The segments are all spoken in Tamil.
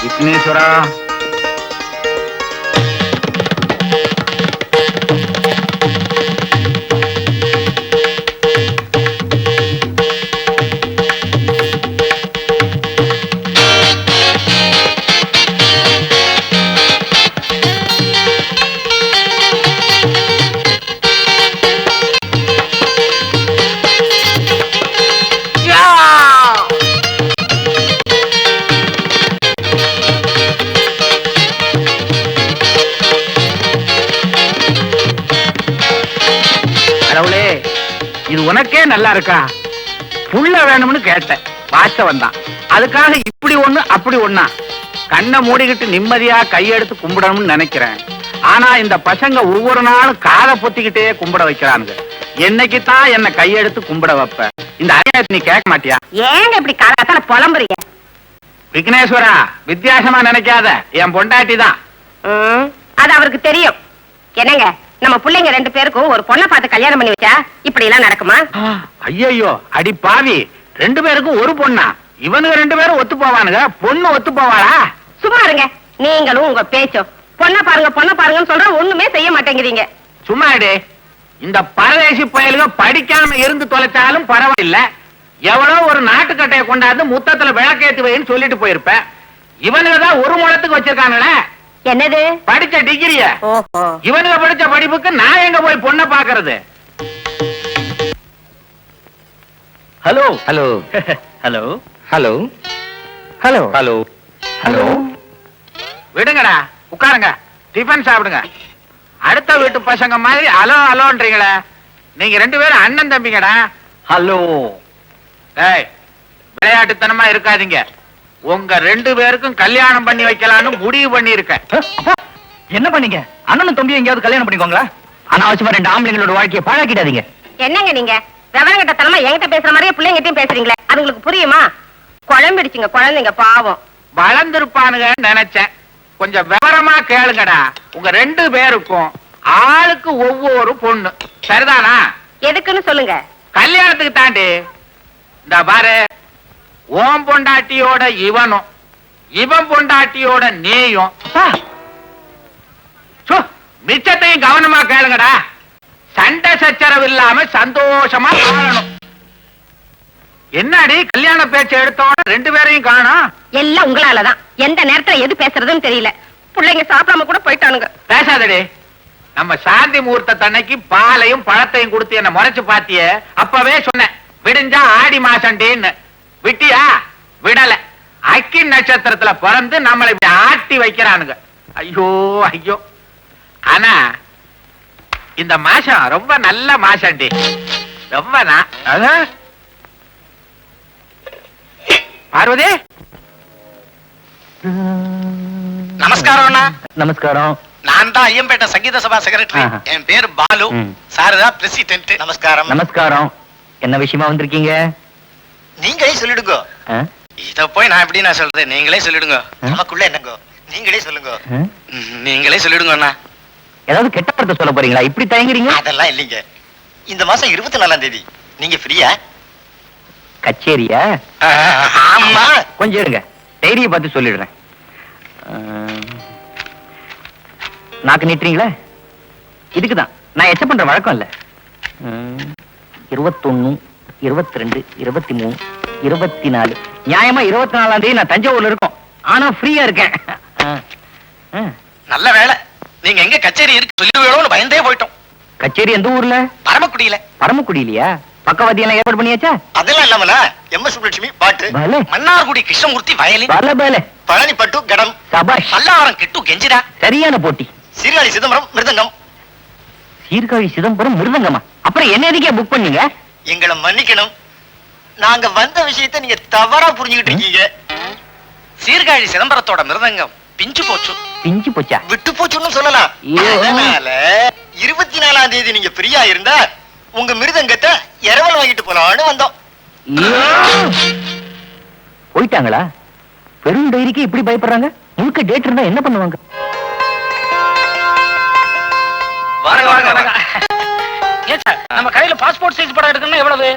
விக்னேஸ்வரா, இது உனக்கே நல்லா இருக்கா? புள்ள வேணும்னு கேட்டேன், வாஸ்தவன் தான். அதுக்காக இப்படி ஒண்ணு அப்படி ஒண்ணா? கண்ணை மூடிக்கிட்டு நிம்மதியா கையெடுத்து கும்பிடணும்னு நினைக்கிறேன். ஆனா இந்த பசங்க ஒவ்வொரு நாளும் காதை பொத்திக்கிட்டே கும்பிட வைக்கிறாங்க. என்னைக்கு தான் என்ன கையெடுத்து கும்பிட வைப்ப? இந்த அநியாயத்தை நீ கேட்க மாட்டியா? ஏங்க இப்படி காலத்தால புலம்புறீங்க? விக்னேஸ்வரா, வித்தியாசமா நினைக்காத, என் பொண்டாட்டி தான். அது அவருக்கு தெரியும். என்னங்க, நம்ம பிள்ளைங்க 2 பேருக்கும் ஒரு பொண்ணை பார்த்து கல்யாணம் பண்ணி வச்சா இப்படி எல்லாம் நடக்குமா? ஐயோ, அடி பாவி, 2 பேருக்கும் ஒரு பொண்ணா? இவனுங்க 2 பேரும் ஒத்து போவானுங்க, பொண்ணு ஒத்து போவாளா? சும்மா இருங்க, நீங்களும் உங்க பேச்சும். பொண்ணை பாருங்கன்னு சொல்ற, ஒண்ணுமே செய்ய மாட்டேங்கிறீங்க. சும்மா இரு. இந்த பரதேசி பயலுக படிக்காம இருந்து தொலைச்சாலும் பரவாயில்ல. எவ்வளோ ஒரு நாட்டுக்கட்டையை கொண்டாந்து முத்தத்துல விளக்கேத்தி வைன்னு சொல்லிட்டு போயிருப்ப. இவனுங்க தான் ஒரு முழத்துக்கு வச்சிருக்கானுங்களே. என்னது? படிச்ச டிகிரிய. இவனுங்க படிச்ச படிப்புக்கு நான் எங்க போய் பொண்ணை பாக்குறது? Hello hello hello hello hello hello hello. விடுங்கடா, உட்காருங்க, டிஃபன் சாப்பிடுங்க. அடுத்த வீட்டு பசங்க மாதிரி அலோ அலோன்றீங்களே. நீங்க 2 பேரும் அண்ணன் தம்பிங்கடா. ஹலோ. ஏய், விளையாட்டுத்தனமா இருக்காதீங்க. உங்க 2 பேருக்கும் கல்யாணம் பண்ணி வைக்கலாம்னு முடிவு பண்ணி இருக்கேன். என்ன பண்ணீங்க? அண்ணனும் தம்பி எங்கேயாவது கல்யாணம் பண்ணிக்கோங்களா? அனாவசியமா 2 ஆம்பளைங்களோட வாழ்க்கையை பாழாக்கிடாதீங்க. என்னங்க நீங்க விவரங்கட்ட தனமா என்கிட்ட பேசுற மாதிரியே பிள்ளைங்கிட்டையும் பேசுறீங்களே, அது உங்களுக்கு புரியுமா? குழம்பிடுச்சுங்க குழந்தைங்க, பாவம். வளர்ந்துருப்பானுங்கன்னு நினைச்சேன். கொஞ்சம் விவரமா கேளுங்கடா. உங்க 2 பேருக்கும் ஆளுக்கு ஒவ்வொரு பொண்ணு, சரிதானா? எதுக்குன்னு சொல்லுங்க. கல்யாணத்துக்கு தாண்டி. இந்த பாரு, ஓம் பொண்டாட்டியோட இவனும் இவன் பொண்டாட்டியோட நீயும் மிச்சத்தையும் கவனமா கேளுங்கடா. சண்டை சச்சரவு இல்லாம சந்தோஷமா வாழணும். என்னடி கல்யாண பேச்சு எடுத்தோட 2 பேரையும் காணோம்? எல்லாம் உங்களாலதான். எந்த நேரத்துல எது பேசுறதுன்னு தெரியல. பிள்ளைங்க சாப்பிடாம கூட போயிட்டானுங்க. பேசாதடி. நம்ம சாந்தி முகூர்த்தன்னைக்கு பாலையும் பழத்தையும் கொடுத்து என்ன முறைச்சு பாத்திய. அப்பவே சொன்னேன், விடிஞ்சா ஆடி மாசண்டின்னு. விட்டியா? விடல. அக்கி நட்சத்திரத்துல பிறந்து நம்மளை இப்படி ஆட்டி வைக்கிறானுங்க. ஐயோ ஐயோ. ஆனா இந்த மாசம் ரொம்ப நல்ல மாசண்டி. ரொம்ப பார்வதி. நமஸ்காரம். நமஸ்காரம். நான் தான் ஐயம்பேட்டை சங்கீத சபா செக்ரட்டரி. என் பேரு பாலு. சாரதா பிரசிடென்ட். நமஸ்காரம். நமஸ்காரம். என்ன விஷயமா வந்திருக்கீங்க? நீங்களே சொல்லிடுங்க. இத போய் நான் எப்படி நான் சொல்றது? நீங்களே சொல்லிடுங்க. நமக்குள்ள என்னங்க? நீங்களே சொல்லுங்க. நீங்களே சொல்லிடுங்க அண்ணா. ஏதாவது கெட்ட வார்த்தை சொல்ல போறீங்களா? இப்படி தயங்குறீங்க? அதெல்லாம் இல்லைங்க. இந்த மாசம் 24ஆம் தேதி நீங்க ஃப்ரீயா? கச்சேரியா? ஆமா. கொஞ்சம் இருங்க, டைரியை பார்த்து சொல்லிடுறேன். நாக்கு நீட்டுறீங்களா? இதுக்குதான் நான் எச்ச பண்ற வழக்கம் இல்ல. 21, 22, 23, 24. நியாயமா 24ஆம் தேதி நான் தஞ்சாவூர்ல இருக்கோம். ஆனா ஃப்ரீயா இருக்கேன். நல்ல வேலை. நீங்க எங்க கச்சேரி இருக்கு சொல்லுவீங்களோன்னு பயந்தே போயிட்டோம். கச்சேரி எந்த ஊர்ல? பரமக்குடியில. பரமக்குடியிலையா? பக்கவாதி எல்லாம் ஏற்பாடு பண்ணியாச்சா? அதெல்லாம் இல்லாமல எம்.எஸ். சுப்புலட்சுமி பாட்டு, மன்னார்குடி கிருஷ்ணமூர்த்தி வயலின், பழனி பட்டு கடம், சபாஷ், பல்லாவரம் கிட்டு கெஞ்சிரா. சரியான போட்டி. சீர்காழி சிதம்பரம் மிருதங்கம். சீர்காழி சிதம்பரம் மிருதங்கமா? அப்புறம் என்ன எதுக்கே புக் பண்ணீங்க? எங்களை மன்னிக்கணும், நாங்க வந்த விஷயத்தை நீங்க தவறா புரிஞ்சுக்கிட்டு இருக்கீங்க. சீர்காழி சிதம்பரத்தோட மிருதங்கம் பிஞ்சு போச்சு. பிஞ்சு போச்சா? விட்டு போச்சுன்னு சொல்லலாம். அதனால 24ஆம் தேதி நீங்க ஃப்ரீயா இருந்தா உங்க மிருதங்கத்தை இரவல் வாங்கிட்டு போலான்னு வந்தோம். போயிட்டாங்களா? பெரும் டைரிக்கு இப்படி பயப்படுறாங்க. முழுக்க டேட் இருந்தா என்ன பண்ணுவாங்க? நம்ம கையில பாஸ்போர்ட் சைஸ் படம் எடுக்கணும்னா எவ்வளவு?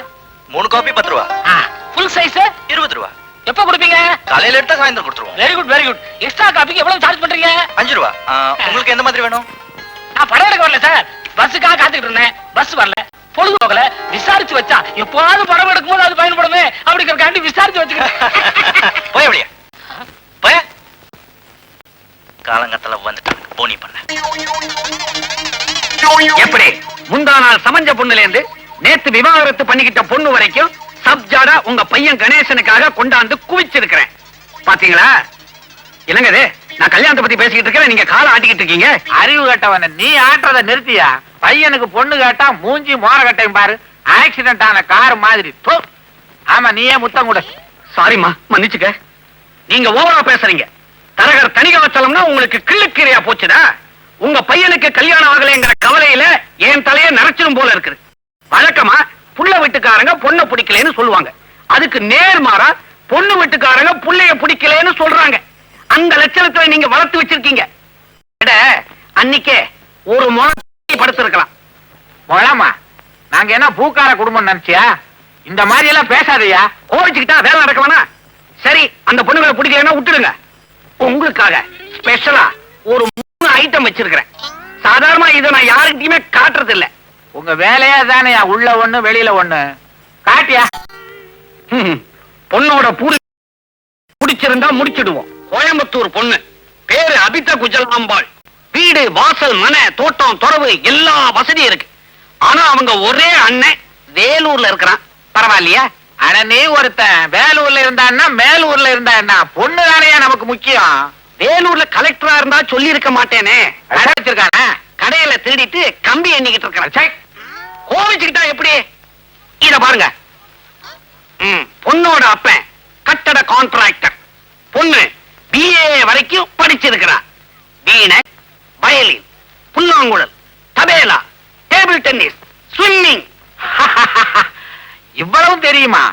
3 காப்பி 10 ரூபா. ஃபுல் சைஸ் 20 ரூபா. எப்ப கொடுப்பீங்க? காலையில எடுத்தா சாயந்தரம் கொடுத்துருவோம். Very good very good. Extra காப்பிக்கு எவ்வளவு சார்ஜ் பண்றீங்க? 5 ரூபா. உங்களுக்கு எந்த மாதிரி வேணும்? நான் படம் எடுக்க வரல சார், பஸ்ஸுக்காக காத்துக்கிட்டு இருந்தேன். பஸ் வரல, பொழுது போகல, விசாரிச்சு வச்சா எப்போது படம் எடுக்கும் போது அது பயன்படுமே அப்படிங்கிறக்காண்டி விசாரிச்சு வச்சுக்கிறேன். போய் அப்படியே போய் காலங்கத்துல வந்துட்டாங்க போனி பண்ண. எப்படி முந்தா நாள் சமஞ்ச பொண்ணுல இருந்து நேத்து விவாகரத்து பண்ணிக்கிட்ட பொண்ணு வரைக்கும் சப்ஜாடா உங்க பையன் கணேசனுக்காக கொண்டாந்து குவிச்சிருக்கிறேன். பாத்தீங்களா? என்னங்க இது? நான் கல்யாணத்தை பத்தி பேசிக்கிட்டு இருக்கேன், நீங்க காலை ஆட்டிக்கிட்டு இருக்கீங்க. அறிவு கட்டவன நீ ஆட்டுறத நிறுத்தியா? பையனுக்கு பொண்ணு கேட்டா மூஞ்சி மோர கட்டையும் பாரு, ஆக்சிடென்ட் ஆன கார் மாதிரி. ஆமா, நீயே முத்தம் கூட. சாரிம்மா, மன்னிச்சுக்க. நீங்க ஓவரா பேசுறீங்க. தரகர் தணிகாச்சலம்னா உங்களுக்கு கிள்ளுக்கீரையா போச்சுடா. உங்க பையனுக்கு கல்யாணம் ஆகலைங்கிற கவலையில என் தலையை நரைச்சிடும் போல இருக்குது. வழக்கமா புள்ள வீட்டுக்காரங்க பொண்ணை பிடிக்கலன்னு சொல்லுவாங்க, அதுக்கு நேர்மாறா பொண்ணு வீட்டுக்காரங்க புள்ளைய பிடிக்கலன்னு சொல்றாங்க. அந்த லட்சணத்துல நீங்க வளர்த்து வச்சிருக்கீங்க. அன்னைக்கே ஒரு முறை படுத்திருக்கலாம். மொழமா, நாங்க என்ன பூக்கார குடும்பம் நினைச்சியா? இந்த மாதிரி எல்லாம் பேசாதயா. கோவிச்சுக்கிட்டா வேலை நடக்கலனா சரி, அந்த பொண்ணுங்களை பிடிக்கலன்னா விட்டுடுங்க. உங்களுக்காக ஸ்பெஷலா ஒரு 3 ஐட்டம் வச்சிருக்கிறேன். சாதாரணமா இதை நான் யாருக்கிட்டயுமே காட்டுறது இல்ல. உங்க வேலையா தானே, உள்ள ஒண்ணு வெளியில ஒண்ணு. காட்டியா? பொண்ணோட பிடிச்சிருந்தா முடிச்சிடுவோம். கோயம்புத்தூர் பொண்ணு, பேரு அபித குஜலாம்பாள். வீடு, வாசல், மனை, தோட்டம், துறவு எல்லா வசதியும் இருக்கு. ஆனா அவங்க ஒரே அண்ணன் வேலூர்ல இருக்கிறான். பரவாயில்லையா? ஆனா நீ ஒருத்தன் வேலூர்ல இருந்தான்னா மேலூர்ல இருந்தா என்ன? பொண்ணு தானே நமக்கு முக்கியம். வேலூர்ல கலெக்டரா இருந்தா சொல்லி இருக்க மாட்டேனே. வச்சிருக்கானே கடையில திருடிட்டு கம்பி எண்ணிக்கிட்டு இருக்கிறேன். கோவிச்சுக்கிட்டா எப்படி? இத பாருங்க. பொண்ணோட அப்பன் கட்டட கான்ட்ராக்டர், பொண்ணு BA வரைக்கும் படிச்சிருக்கிறா. வீணை, வயலின், புல்லாங்குழல், தபேலா, டேபிள் டென்னிஸ், ஸ்விம்மிங். இவ்வளவும் தெரியுமா?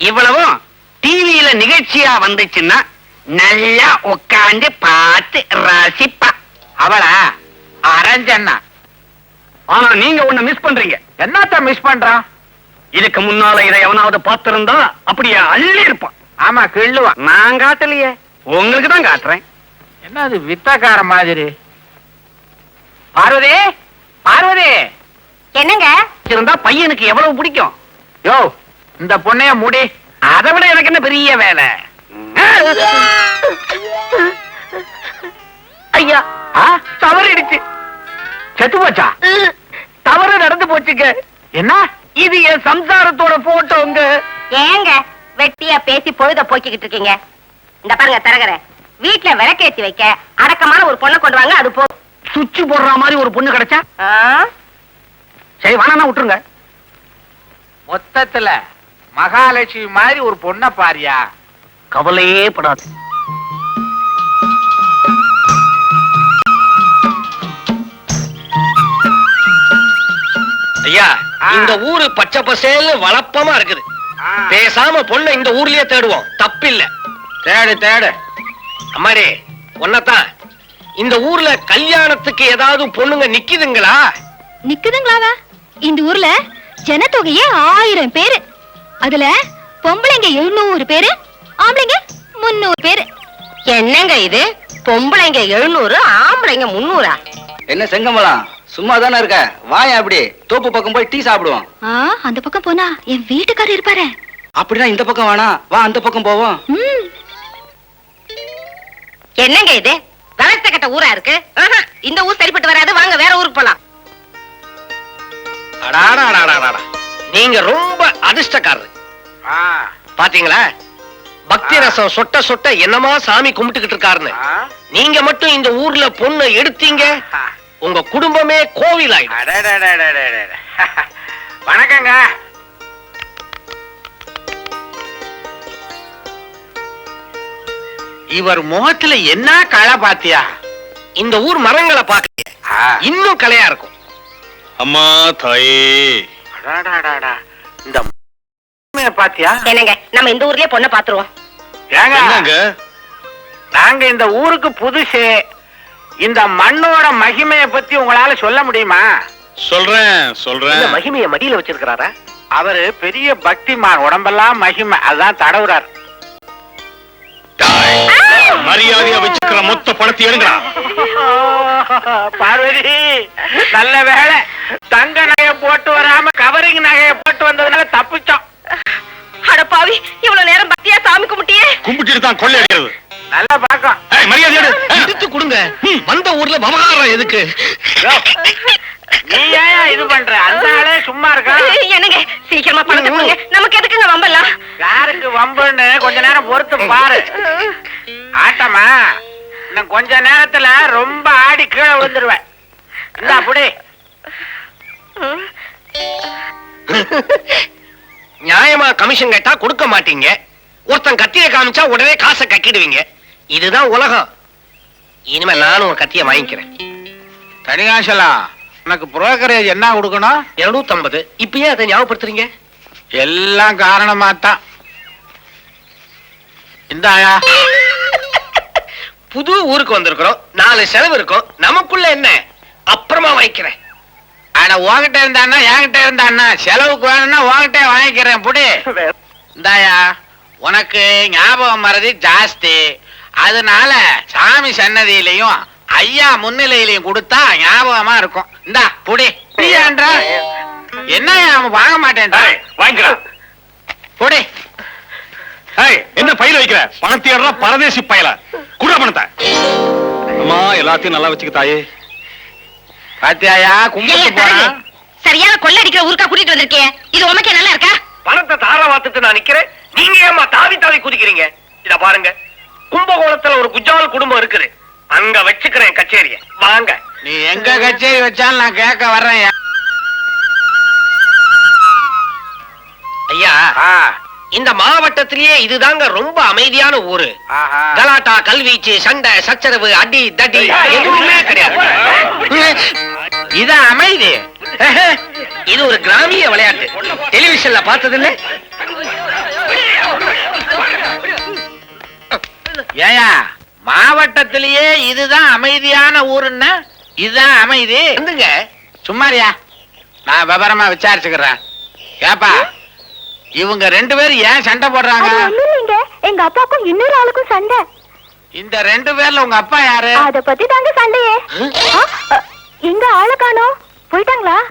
இவ்வளவும் டிவியில நிகழ்ச்சியா வந்துச்சுன்னா நல்லா உட்காந்து பார்த்து ரசிப்பா. அவளா அரஞ்சண்ணா. ஆனா நீங்க ஒண்ணு மிஸ் பண்றீங்க. என்னத்த மிஸ் பண்றான்? இதுக்கு முன்னால இதை எவனாவது பார்த்திருந்தா அப்படியே அள்ளி இருப்பான். ஆமா, கிள்ளுவா. நான் காட்டலையே, உங்களுக்கு தான் காட்டுறேன். என்ன அது வித்தக்கார மாதிரி? பார்வதி, பார்வதி. என்னங்க? இருந்தா பையனுக்கு எவ்வளவு பிடிக்கும்? யோ, இந்த பொண்ணைய முடி. அதை விட எனக்கு என்ன பெரிய வேலை? ஐயா, தவறிடுச்சு. செத்து போச்சா? தவறு நடந்து போச்சுங்க. என்ன இது என் சம்சாரத்தோட போட்டோங்க. ஏங்க வெட்டியா பேசி பொழுத போக்கிக்கிட்டு இருக்கீங்க? இந்த பாருங்க தரகர, வீட்டுல விளக்கேத்தி வைக்க அடக்கமான ஒரு பொண்ணை கொண்டு வாங்க. அது போதும். சுவிட்ச் போடுற மாதிரி ஒரு பொண்ணு கிடைச்சா சரி, வேணா விட்டுருங்க. மொத்தத்துல மகாலட்சுமி மாதிரி ஒரு பொண்ணை பாரியா. கவலையே படாது. ஐயா, இந்த ஊரு பச்சை பசேல்னு வளப்பமா இருக்குது. பேசாம பொண்ணை இந்த ஊர்லயே தேடுவோம், தப்பில்ல. தேடு தேடு. அம்மாடி, ஒன்னதான் இந்த ஊர்ல கல்யாணத்துக்கு ஏதாவது பொண்ணுங்க நிக்குதுங்களா? நிக்குதுங்களாவா? இந்த ஊர்ல ஜனத்தொகையே 1000 பேரு. அதுல பொம்பளைங்க 700 பேரு, ஆம்பளைங்க 300 பேரு. என்னங்க இது? பொம்பளைங்க 700, ஆம்பளைங்க 300. என்ன செங்கமலம், சும்மா தானே இருக்க? வாயா, அப்படி தோப்பு பக்கம் போய் டீ சாப்பிடுவோம். அந்த பக்கம் போனா என் வீட்டுக்காரர் இருப்பாரு. அப்படின்னா இந்த பக்கம் வேணாம், வா அந்த பக்கம் போவோம். என்னங்க இது? கலத்த கட்ட ஊரா இருக்கு. இந்த ஊர் சரிப்பட்டு வராது, வாங்க வேற ஊருக்கு போலாம். நீங்க ரொம்ப அதிர்ஷ்டக்காரரு. பாத்தீங்களா, பக்தி ரசம் சொட்ட சொட்ட என்னமா சாமி கும்பிட்டுக்கிட்டு இருக்காருன்னு. நீங்க மட்டும் இந்த ஊர்ல பொண்ணு எடுத்தீங்க, உங்க குடும்பமே கோவில் ஆயிடும். வணக்கங்க. இவர் முகத்துல என்ன களை பாத்தியா? இந்த ஊர் மரங்களை பார்க்க இன்னும் கலையா இருக்கும். அம்மா தாயே, இந்த பாத்தியா? என்னங்க, நம்ம இந்த ஊர்லயே பொண்ணை பாத்துருவோம். ஏங்க, நாங்க இந்த ஊருக்கு புதுசு. இந்த மண்ணோட மகிமையை பத்தி உங்களால சொல்ல முடியுமா? சொல்றேன். மகிமைய மடியில வச்சிருக்கிறாரா? அவரு பெரிய பக்திமான், உடம்பெல்லாம் மகிமை, அதான் தடவுறார். மரியாதையா வச்சுக்கிற மொத்த பணத்தை எடுங்கடா. பார்வதி, நல்ல வேலை தங்க நகையை போட்டு வராம கவரிங் நகையை போட்டு வந்ததுனால தப்பிச்சோம். அட பாவி, இவ்வளவு நேரம் பக்தியா சாமி கும்பிட்டியே. கும்பிட்டு தான் கொள்ளை அடிக்கிறது. நல்ல பாக்கம். மரியாதை எடுத்து கொடுங்க. வந்த ஊர்ல விவகாரம் எதுக்கு? நீ ஏன் இது பண்ற? அந்த ஆளே சும்மா இருக்கா? என்னங்க, சீக்கிரமா பணத்தை கொடுங்க. நமக்கு எதுக்குங்க வம்பெல்லாம்? யாருக்கு வம்புன்னு கொஞ்ச நேரம் பொறுத்து பாரு. ஆட்டமா இன்னும் கொஞ்ச நேரத்துல ரொம்ப ஆடி கீழே விழுந்துருவேன். இந்த அப்படி நியாயமா கமிஷன் கேட்டா கொடுக்க மாட்டீங்க. ஒருத்தன் கத்திய காமிச்சா உடனே காசை கட்டிடுவீங்க. இதுதான் உலகம். இனிமே நானும் ஒரு கத்திய வாங்கிக்கிறேன். தனிகாசலா, உனக்கு புரோக்கரேஜ் என்ன கொடுக்கணும்? 250. இப்பயே அதை ஞாபகப்படுத்துறீங்க? எல்லாம் காரணமாத்தான். இந்தாயா. புது ஊருக்கு வந்திருக்கிறோம், 4 செலவு இருக்கும். நமக்குள்ள என்ன? அப்புறமா வாங்கிக்கிறேன். ஆனா உன்கிட்ட இருந்தான்னா என்கிட்ட இருந்தான்னா செலவுக்கு வேணும்னா உன்கிட்ட வாங்கிக்கிறேன். புடி. இந்தாயா, உனக்கு ஞாபகம் மறதி ஜாஸ்தி. அதனால சாமி சன்னதியிலையும் ஐயா முன்னிலையிலையும் கொடுத்தா ஞாபகமா இருக்கும். இந்தா புடி. என்ன அவன் வாங்க மாட்டேன். வாங்கிக்கலாம். புடி. என்ன பையில வைக்கிற? பணத்தையெல்லாம் பரதேசி பையல குடுற பணத்தை. அம்மா, எல்லாத்தையும் நல்லா வச்சுக்க தாயே. பாத்தியாயா, கும்பிட்டு போறான். சரியான கொள்ள அடிக்கிற ஊருக்கா கூட்டிட்டு வந்திருக்கே. இது உனக்கே நல்லா இருக்கா? பணத்தை தார வாத்துட்டு நான் நிக்கிறேன். நீங்க ஏமா தாவி தாவி குதிக்கிறீங்க? இத பாருங்க, கும்பகோணத்துல ஒரு குஜால் குடும்பம் இருக்குது. அங்க வச்சுக்கிறேன் கச்சேரிய. வாங்க. நீ எங்க கச்சேரி வச்சாலும் நான் கேட்க வர்றேன். ஐயா, இந்த மாவட்டத்திலேயே இதுதாங்க ரொம்ப அமைதியான ஊரு. கலாட்டா, கல்வீச்சு, சண்டை, சச்சரவு, அடி தடி எதுவுமே கிடையாது. இது அமைதி. இது ஒரு கிராமிய விளையாட்டு. டெலிவிஷன்ல பார்த்ததில்ல? ஏயா, மாவட்டத்திலேயே இதுதான் அமைதியான ஊருன்னா இதுதான் அமைதி. வந்துங்க. சும்மாரியா, நான் விவரமா விசாரிச்சுக்கிறேன். ஏப்பா, இவங்க 2 பேரும் ஏன் சண்டை போடுறாங்க? எங்க அப்பாக்கும் இன்னொரு ஆளுக்கும் சண்டை. இந்த 2 பேர்ல உங்க அப்பா யாரு? அத பத்தி தாங்க சண்டையே. எங்க ஆளு காணோம், போயிட்டாங்களா?